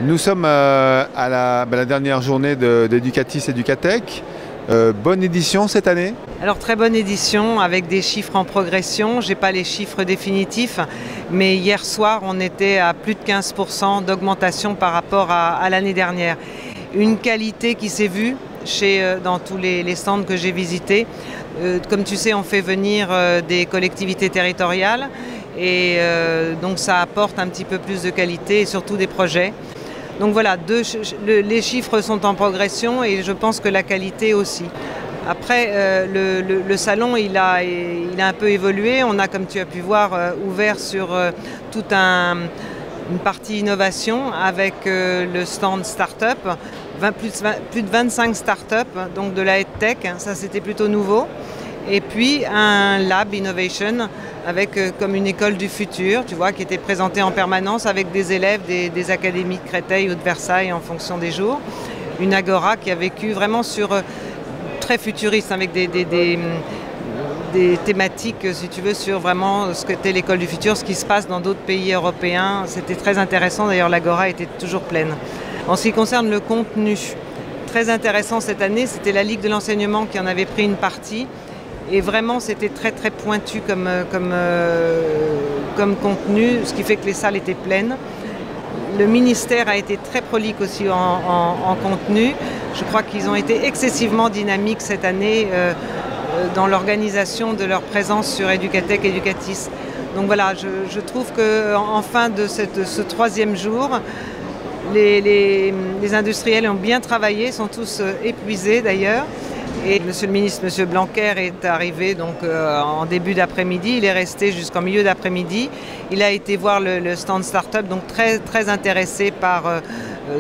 Nous sommes à la dernière journée d'Educatis Educatech. Bonne édition cette année? Alors très bonne édition avec des chiffres en progression. Je n'ai pas les chiffres définitifs, mais hier soir on était à plus de 15% d'augmentation par rapport à l'année dernière. Une qualité qui s'est vue dans tous les stands que j'ai visités. Comme tu sais, on fait venir des collectivités territoriales et donc ça apporte un petit peu plus de qualité et surtout des projets. Donc voilà, les chiffres sont en progression et je pense que la qualité aussi. Après, le salon, il a un peu évolué. On a, comme tu as pu voir, ouvert sur toute une partie innovation avec le stand Startup. Plus de 25 startups, donc de la EdTech, ça c'était plutôt nouveau. Et puis un Lab Innovation avec comme une école du futur, tu vois, qui était présentée en permanence avec des élèves des académies de Créteil ou de Versailles en fonction des jours. Une agora qui a vécu vraiment très futuriste avec des thématiques, si tu veux, sur vraiment ce qu'était l'école du futur, ce qui se passe dans d'autres pays européens. C'était très intéressant, d'ailleurs l'agora était toujours pleine. En ce qui concerne le contenu, très intéressant cette année, c'était la Ligue de l'enseignement qui en avait pris une partie. Et vraiment, c'était très très pointu comme contenu, ce qui fait que les salles étaient pleines. Le ministère a été très prolique aussi en contenu. Je crois qu'ils ont été excessivement dynamiques cette année dans l'organisation de leur présence sur Educatech Educatis. Donc voilà, je trouve qu'en fin de ce troisième jour, les industriels ont bien travaillé, sont tous épuisés d'ailleurs. Et Monsieur le ministre, Monsieur Blanquer, est arrivé donc, en début d'après-midi. Il est resté jusqu'en milieu d'après-midi. Il a été voir le stand Startup, donc très, très intéressé par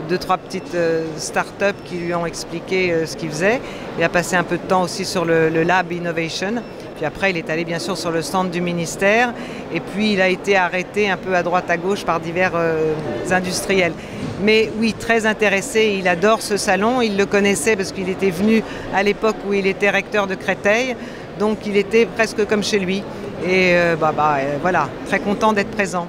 deux, trois petites startups qui lui ont expliqué ce qu'ils faisaient. Il a passé un peu de temps aussi sur le Lab Innovation. Puis après, il est allé bien sûr sur le stand du ministère. Et puis, il a été arrêté un peu à droite à gauche par divers industriels. Mais oui, très intéressé. Il adore ce salon. Il le connaissait parce qu'il était venu à l'époque où il était recteur de Créteil. Donc, il était presque comme chez lui. Et voilà, très content d'être présent.